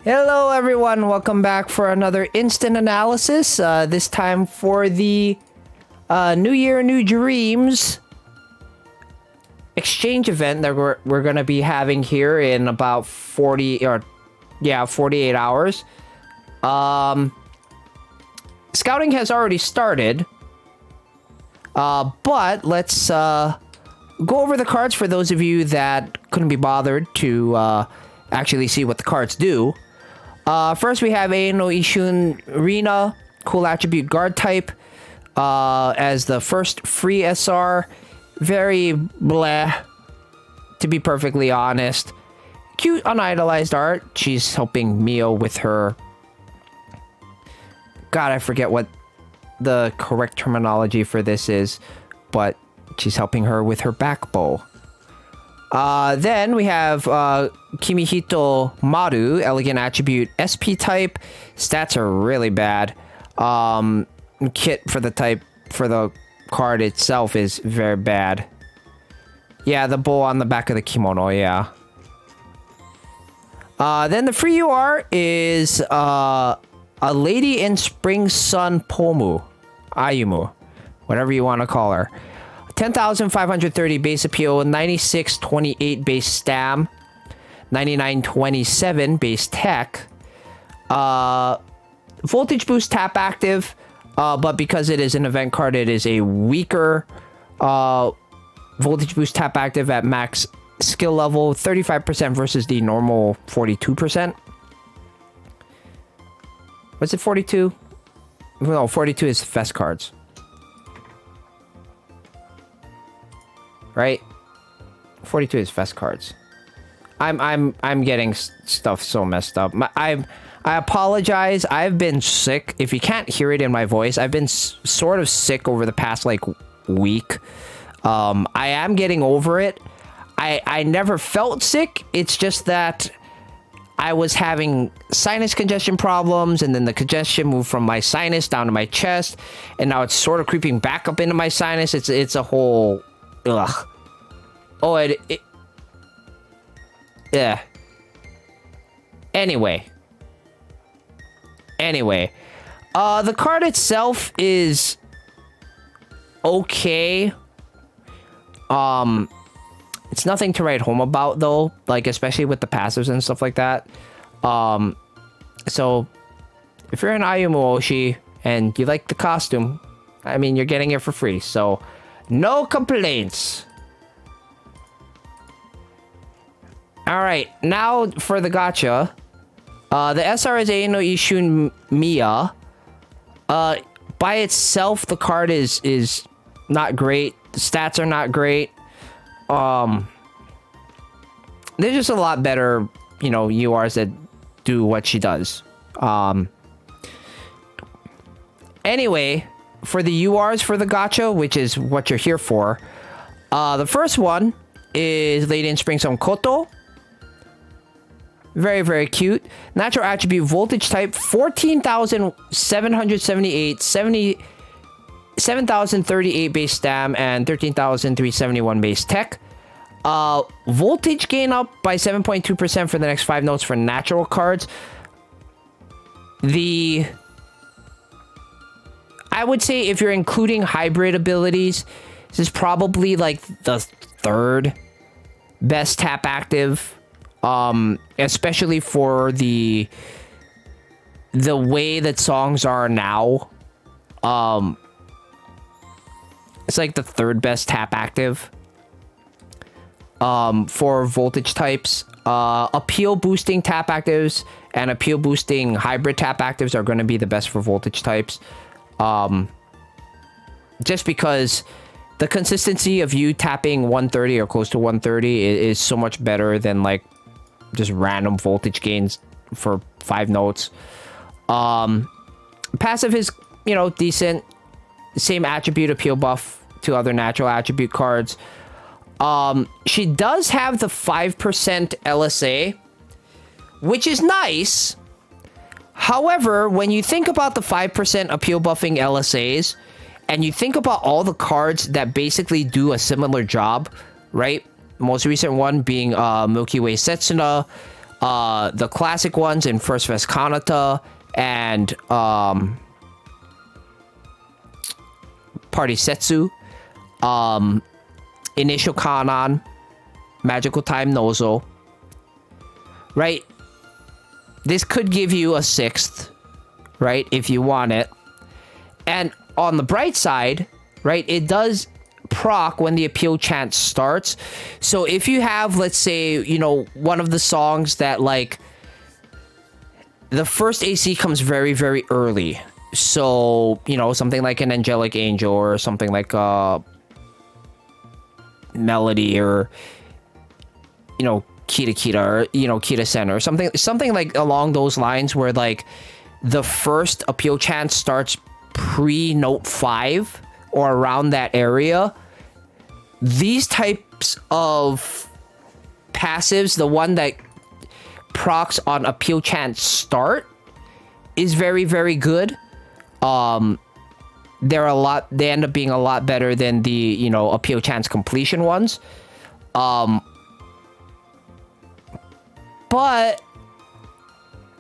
Hello everyone, welcome back for another instant analysis, this time for the New Year, New Dreams exchange event that we're going to be having here in about 48 hours. Scouting has already started, but let's go over the cards for those of you that couldn't be bothered to actually see what the cards do. First, we have no Ishun Rina, cool attribute guard type, as the first free SR. Very bleh, to be perfectly honest. Cute, unidolized art. She's helping Mio with her... God, I forget what the correct terminology for this is, but she's helping her with her back bow. Then we have Kimihito Maru, elegant attribute SP type. Stats are really bad. Kit for the type, for the card itself is very bad. Yeah, the bow on the back of the kimono, yeah. Then the free UR is a lady in Spring Sun Pomu. Ayumu. Whatever you want to call her. 10,530 base appeal, 9628 base stam, 9927 base tech. Voltage boost tap active, but because it is an event card, it is a weaker voltage boost tap active at max skill level, 35% versus the normal 42%. Was it 42? No, 42 is fest cards. Right? 42 is fest cards. I'm getting stuff so messed up. I apologize. I've been sick. If you can't hear it in my voice, I've been sort of sick over the past like week. I am getting over it. I never felt sick. It's just that I was having sinus congestion problems, and then the congestion moved from my sinus down to my chest, and now it's sort of creeping back up into my sinus. It's a whole... Ugh. Oh, yeah. Anyway. The card itself is okay. It's nothing to write home about though, like especially with the passives and stuff like that. So if you're an Ayumu Oshi and you like the costume, I mean, you're getting it for free, so no complaints. Alright, now for the gacha. The SR is no Ishun Miya. By itself, the card is not great. The stats are not great. There's just a lot better, URs that do what she does. Anyway, for the URs for the gacha, which is what you're here for, the first one is Lady in Spring Sun Koto. Very, very cute. Natural attribute voltage type 14,778, 7,038 base stam, and 13,371 base tech. Voltage gain up by 7.2% for the next 5 notes for natural cards. I would say if you're including hybrid abilities, this is probably like the third best tap active. Especially for the way that songs are now. It's like the third best tap active. For voltage types. Appeal boosting tap actives and appeal boosting hybrid tap actives are going to be the best for voltage types. Just because the consistency of you tapping 130 or close to 130 is so much better than like just random voltage gains for 5 notes. Passive is, decent. Same attribute appeal buff to other natural attribute cards. She does have the 5% LSA, which is nice. However, when you think about the 5% appeal buffing LSAs, and you think about all the cards that basically do a similar job, right? Most recent one being Milky Way Setsuna, The classic ones in First Fest Kanata and Party Setsu, Initial Kanan, Magical Time Nozo, right? This could give you a 6th, right, if you want it. And on the bright side, right, it does proc when the appeal chant starts. So if you have, let's say, you know, one of the songs that, like, the first AC comes very, very early. So, you know, something like an Angelic Angel or something like Melody or, you know, Kita or, you know, Kita Sen or something like along those lines where, like, the first appeal chant starts pre-note 5 or around that area. These types of passives, the one that procs on appeal chant start, is very, very good. They end up being a lot better than the, you know, appeal chant's completion ones. But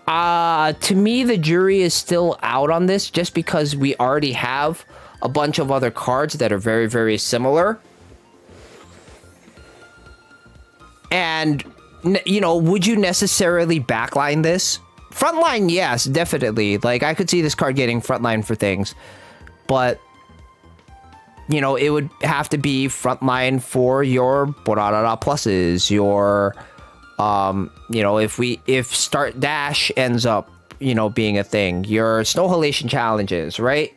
to me, the jury is still out on this, just because we already have a bunch of other cards that are very, very similar. And, you know, would you necessarily backline this? Frontline, yes, definitely. Like, I could see this card getting frontline for things. But, you know, it would have to be frontline for your Borarara pluses, your... you know, if Start Dash ends up, you know, being a thing, your Snow Halation challenges, right?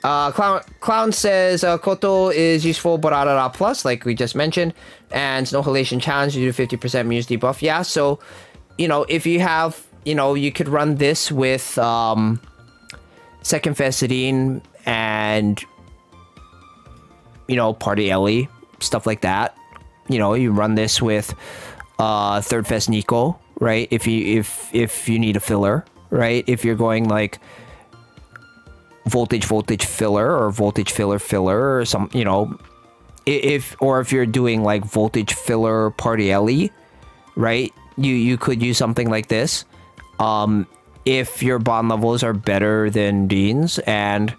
Clown says Koto is useful Borarara plus, like we just mentioned, and Snow Halation challenge, you do 50% Muse debuff. Yeah, so, you know, if you have, you know, you could run this with Second Fessadine and, you know, Party Ellie, stuff like that. You know, you run this with Third Fest Nico, right? If you need a filler, right? If you're going like voltage filler or voltage filler or some, you know, if you're doing like voltage filler Party Ellie, right? You could use something like this. If your bond levels are better than Dean's. And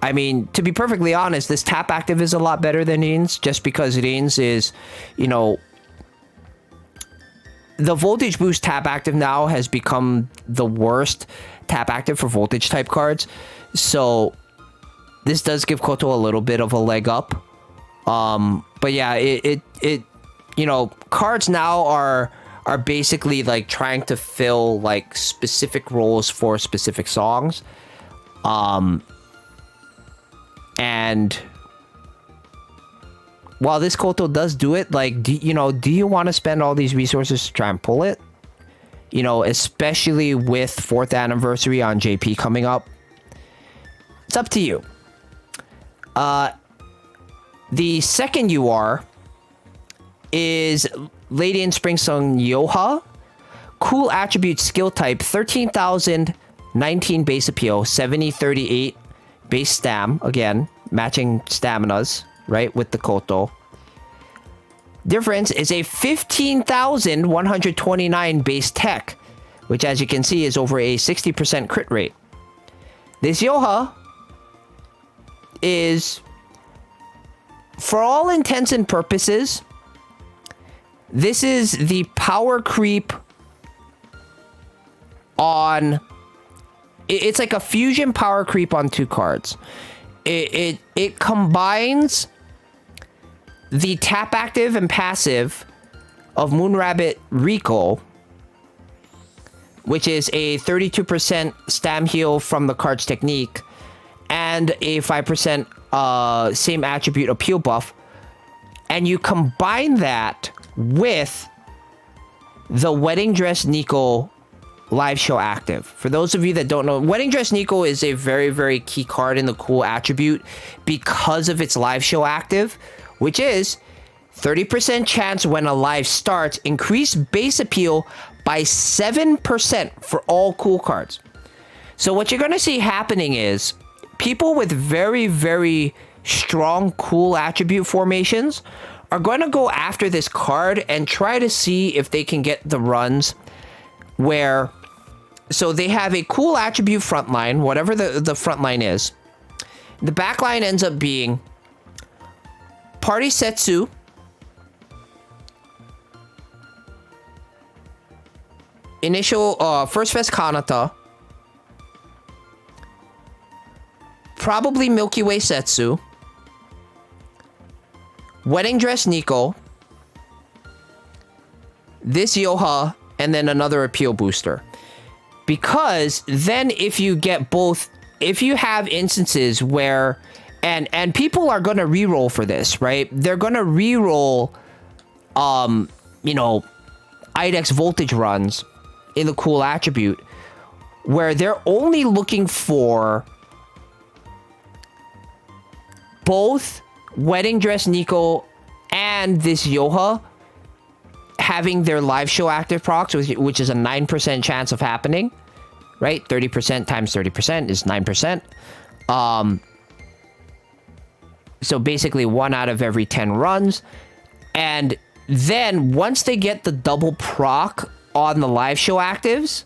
I mean, to be perfectly honest, this tap active is a lot better than Dean's, just because Dean's is, you know, the voltage boost tap active now has become the worst tap active for voltage type cards. So this does give Koto a little bit of a leg up. But yeah, it you know, cards now are basically like trying to fill like specific roles for specific songs. And while this Koto does do it, like, do you want to spend all these resources to try and pull it? You know, especially with 4th anniversary on JP coming up. It's up to you. The second UR is Lady in Spring Song Yoha. Cool attribute skill type, 13,019 base appeal, 7038 base stam. Again, matching staminas, right, with the Koto. Difference is a 15,129 base tech, which, as you can see, is over a 60% crit rate. This Yoha is, for all intents and purposes, this is the power creep on... It's like a fusion power creep on 2 cards. It combines the tap active and passive of Moonrabbit Rico, which is a 32% stam heal from the card's technique, and a 5% same attribute appeal buff, and you combine that with the Wedding Dress Nico live show active. For those of you that don't know, Wedding Dress Nico is a very, very key card in the cool attribute because of its live show active, which is 30% chance when a live starts, increase base appeal by 7% for all cool cards. So what you're going to see happening is people with very, very strong cool attribute formations are going to go after this card and try to see if they can get the runs where... So they have a cool attribute frontline, whatever the frontline is. The backline ends up being Party Setsu, initial First Fest Kanata, probably Milky Way Setsu, Wedding Dress Nico, this Yoha, and then another appeal booster. Because then if you get both, if you have instances where, and people are going to reroll for this, right? They're going to reroll, you know, IDEX voltage runs in the cool attribute where they're only looking for both Wedding Dress Nico and this Yoha having their live show active procs, which is a 9% chance of happening, right? 30% times 30% is 9%. So basically 1 out of every 10 runs. And then once they get the double proc on the live show actives,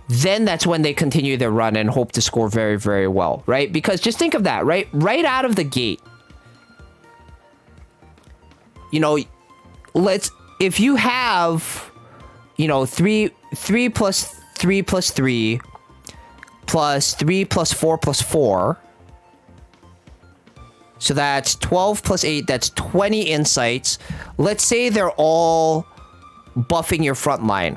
then that's when they continue their run and hope to score very, very well, right? Because just think of that, right? Right out of the gate, you know, if you have, you know, 3 plus 3 plus 3 plus 3 plus 4 plus 4, so that's 12 plus 8, that's 20 insights. Let's say they're all buffing your front line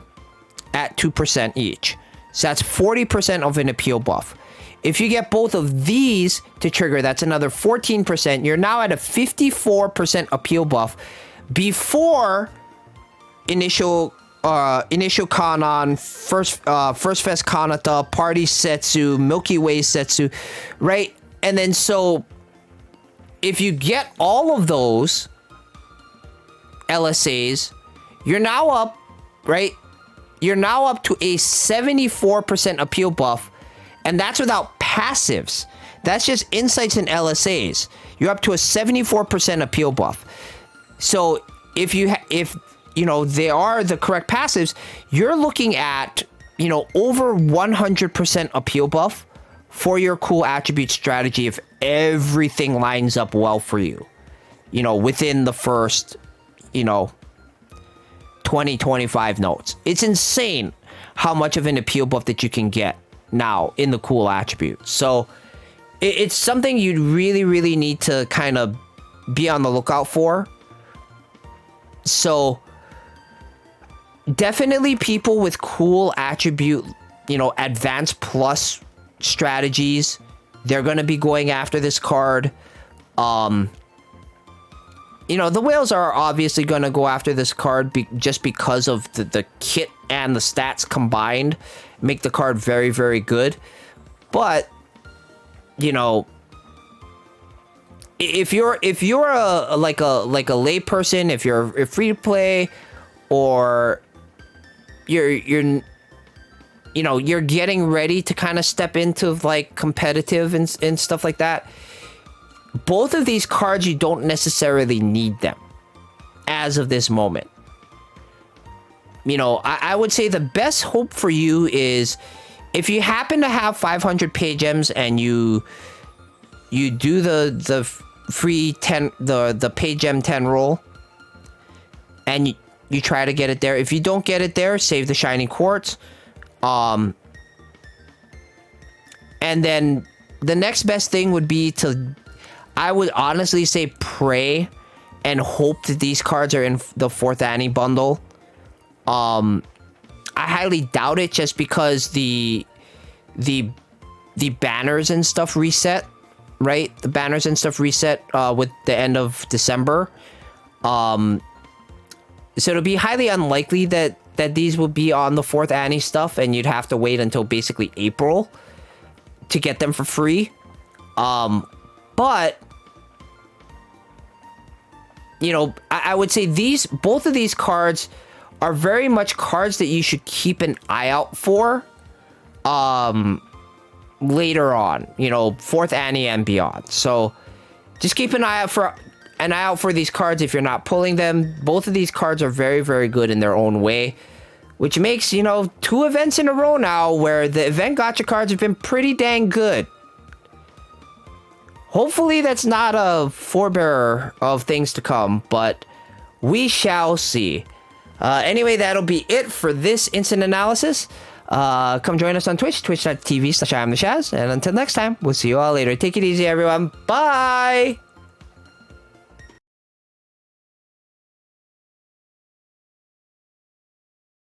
at 2% each. So that's 40% of an appeal buff. If you get both of these to trigger, that's another 14%. You're now at a 54% appeal buff before initial Kanon, first Fest Kanata, Party Setsu, Milky Way Setsu, right? And then so if you get all of those LSAs, you're now up, right? You're now up to a 74% appeal buff, and that's without passives. That's just insights and LSAs. You're up to a 74% appeal buff. So if you know they are the correct passives, you're looking at, you know, over 100% appeal buff for your cool attribute strategy if everything lines up well for you, you know, within the first, you know, 20-25 notes. It's insane how much of an appeal buff that you can get now in the cool attribute. So it's something you really, really need to kind of be on the lookout for. So definitely people with cool attribute, you know, advanced plus strategies, they're going to be going after this card. You know, the whales are obviously going to go after this card just because of the kit and the stats combined make the card very, very good. But, you know, if you're a like a lay person, if you're free to play, or you're you know, you're getting ready to kind of step into like competitive and stuff like that, both of these cards, you don't necessarily need them as of this moment. You know, I would say the best hope for you is if you happen to have 500 page gems and you do the free 10, the page gem 10 roll, and you try to get it there. If you don't get it there, save the shiny quartz. And then the next best thing would be to, I would honestly say, pray and hope that these cards are in the 4th Annie bundle. I highly doubt it, just because the banners and stuff reset, right? The banners and stuff reset with the end of December. So it'll be highly unlikely that these will be on the 4th Annie stuff, and you'd have to wait until basically April to get them for free. But you know, I would say both of these cards are very much cards that you should keep an eye out for later on, you know, 4th Annie and beyond. So just keep an eye out for an eye out for these cards if you're not pulling them. Both of these cards are very, very good in their own way, which makes, you know, 2 events in a row now where the event gacha cards have been pretty dang good. Hopefully that's not a forebearer of things to come, but we shall see. Anyway, that'll be it for this instant analysis. Come join us on Twitch, twitch.tv/IamTheShaz. And until next time, we'll see you all later. Take it easy, everyone. Bye!